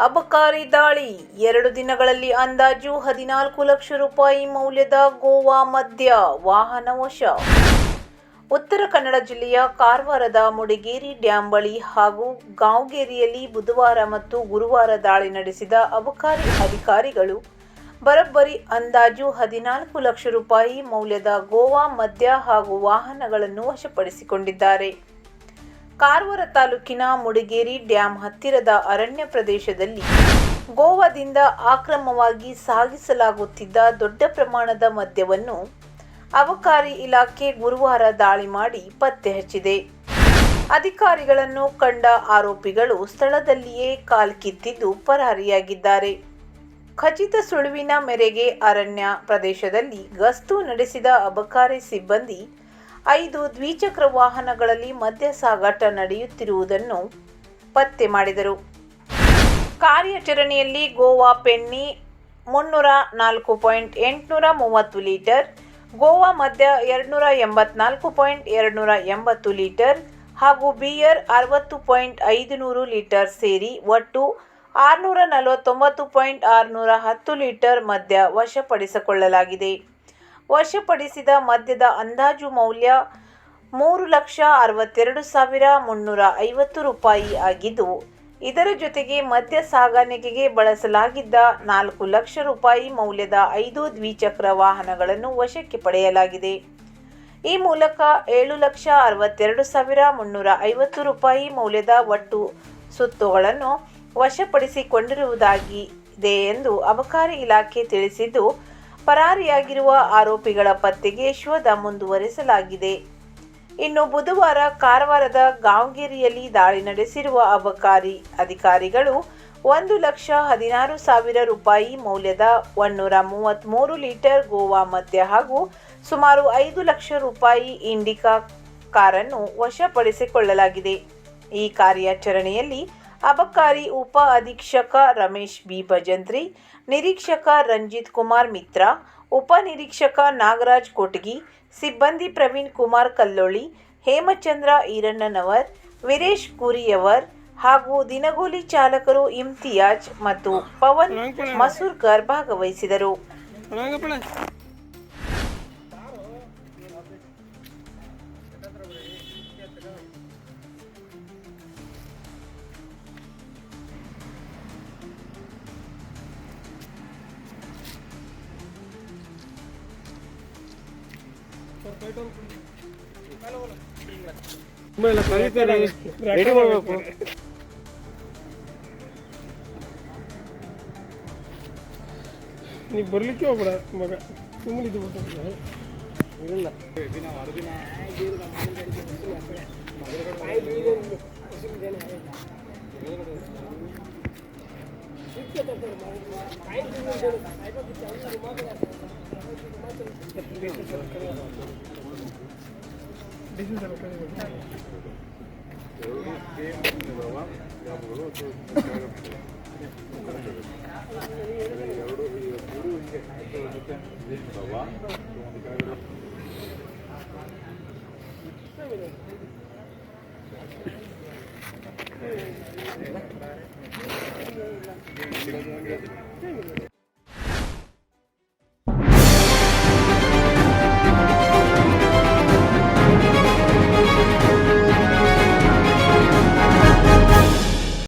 ಅಬಕಾರಿ ದಾಳಿ. 2 ದಿನಗಳಲ್ಲಿ ಅಂದಾಜು 14 ಲಕ್ಷ ರೂಪಾಯಿ ಮೌಲ್ಯದ ಗೋವಾ ಮದ್ಯ, ವಾಹನ ವಶ. ಉತ್ತರ ಕನ್ನಡ ಜಿಲ್ಲೆಯ ಕಾರವಾರದ ಮುಡಿಗೇರಿ ಡ್ಯಾಂ ಬಳಿ ಹಾಗೂ ಗಾಂವ್ಗೆರೆಯಲ್ಲಿ ಬುಧವಾರ ಮತ್ತು ಗುರುವಾರ ದಾಳಿ ನಡೆಸಿದ ಅಬಕಾರಿ ಅಧಿಕಾರಿಗಳು ಬರೋಬ್ಬರಿ ಅಂದಾಜು 14 ಲಕ್ಷ ರೂಪಾಯಿ ಮೌಲ್ಯದ ಗೋವಾ ಮದ್ಯ ಹಾಗೂ ವಾಹನಗಳನ್ನು ವಶಪಡಿಸಿಕೊಂಡಿದ್ದಾರೆ. ಕಾರವಾರ ತಾಲೂಕಿನ ಮುಡಿಗೇರಿ ಡ್ಯಾಂ ಹತ್ತಿರದ ಅರಣ್ಯ ಪ್ರದೇಶದಲ್ಲಿ ಗೋವಾದಿಂದ ಅಕ್ರಮವಾಗಿ ಸಾಗಿಸಲಾಗುತ್ತಿದ್ದ ದೊಡ್ಡ ಪ್ರಮಾಣದ ಮದ್ಯವನ್ನು ಅಬಕಾರಿ ಇಲಾಖೆ ಗುರುವಾರ ದಾಳಿ ಮಾಡಿ ಪತ್ತೆ ಹಚ್ಚಿದೆ. ಅಧಿಕಾರಿಗಳನ್ನು ಕಂಡ ಆರೋಪಿಗಳು ಸ್ಥಳದಲ್ಲಿಯೇ ಕಾಲ್ಕಿತ್ತಿದ್ದು ಪರಾರಿಯಾಗಿದ್ದಾರೆ. ಖಚಿತ ಸುಳಿವಿನ ಮೇರೆಗೆ ಅರಣ್ಯ ಪ್ರದೇಶದಲ್ಲಿ ಗಸ್ತು ನಡೆಸಿದ ಅಬಕಾರಿ ಸಿಬ್ಬಂದಿ 5 ದ್ವಿಚಕ್ರ ವಾಹನಗಳಲ್ಲಿ ಮದ್ಯ ಸಾಗಾಟ ನಡೆಯುತ್ತಿರುವುದನ್ನು ಪತ್ತೆ ಮಾಡಿದರು. ಕಾರ್ಯಾಚರಣೆಯಲ್ಲಿ ಗೋವಾ ಪೆನ್ನಿ 304.830 ಲೀಟರ್, ಗೋವಾ ಮದ್ಯ 284.280 ಲೀಟರ್ ಹಾಗೂ ಬಿಯರ್ 60.500 ಲೀಟರ್ ಸೇರಿ ಒಟ್ಟು 649.610 ಲೀಟರ್ ಮದ್ಯ ವಶಪಡಿಸಿಕೊಳ್ಳಲಾಗಿದೆ. ವಶಪಡಿಸಿದ ಮದ್ಯದ ಅಂದಾಜು ಮೌಲ್ಯ 3,62,350 ರೂಪಾಯಿ ಆಗಿದ್ದು, ಇದರ ಜೊತೆಗೆ ಮದ್ಯ ಸಾಗಾಣಿಕೆಗೆ ಬಳಸಲಾಗಿದ್ದ 4 ಲಕ್ಷ ರೂಪಾಯಿ ಮೌಲ್ಯದ 5 ದ್ವಿಚಕ್ರ ವಾಹನಗಳನ್ನು ವಶಕ್ಕೆ ಪಡೆಯಲಾಗಿದೆ. ಈ ಮೂಲಕ 7,62,350 ರೂಪಾಯಿ ಮೌಲ್ಯದ ಒಟ್ಟು ಸೊತ್ತುಗಳನ್ನು ವಶಪಡಿಸಿಕೊಂಡಿರುವುದಾಗಿದೆ ಎಂದು ಅಬಕಾರಿ ಇಲಾಖೆ ತಿಳಿಸಿದ್ದು, ಪರಾರಿಯಾಗಿರುವ ಆರೋಪಿಗಳ ಪತ್ತೆಗೆ ಶೋಧ ಮುಂದುವರಿಸಲಾಗಿದೆ. ಇನ್ನು ಬುಧವಾರ ಕಾರವಾರದ ಗಾಂವ್ಗೆರೆಯಲ್ಲಿ ದಾಳಿ ನಡೆಸಿರುವ ಅಬಕಾರಿ ಅಧಿಕಾರಿಗಳು 1,16,000 ರೂಪಾಯಿ ಮೌಲ್ಯದ 133 ಲೀಟರ್ ಗೋವಾ ಮದ್ಯ ಹಾಗೂ ಸುಮಾರು 5 ಲಕ್ಷ ರೂಪಾಯಿ ಇಂಡಿಕಾ ಕಾರನ್ನು ವಶಪಡಿಸಿಕೊಳ್ಳಲಾಗಿದೆ. ಈ ಕಾರ್ಯಾಚರಣೆಯಲ್ಲಿ ಅಬಕಾರಿ ಉಪ ಅಧೀಕ್ಷಕ ರಮೇಶ್ ಬಿ ಭಜಂತ್ರಿ, ನಿರೀಕ್ಷಕ ರಂಜಿತ್ ಕುಮಾರ್ ಮಿತ್ರ, ಉಪ ನಿರೀಕ್ಷಕ ನಾಗರಾಜ್ ಕೊಟಗಿ, ಸಿಬ್ಬಂದಿ ಪ್ರವೀಣ್ ಕುಮಾರ್ ಕಲ್ಲೋಳಿ, ಹೇಮಚಂದ್ರ ಈರಣ್ಣನವರ್, ವೀರೇಶ್ ಕುರಿಯವರ್ ಹಾಗೂ ದಿನಗೂಲಿ ಚಾಲಕರು ಇಮ್ತಿಯಾಜ್ ಮತ್ತು ಪವನ್ ಮಸೂರ್ಕರ್ ಭಾಗವಹಿಸಿದರು. ರೆಡಿ ಮಾಡಬೇಕು. ನೀವು ಬರ್ಲಿಕ್ಕೆ ಹೋಗ್ಬೇಡ ಮಗ, ಸುಮ್ಮನೆ ಇದು ಇಲ್ಲ.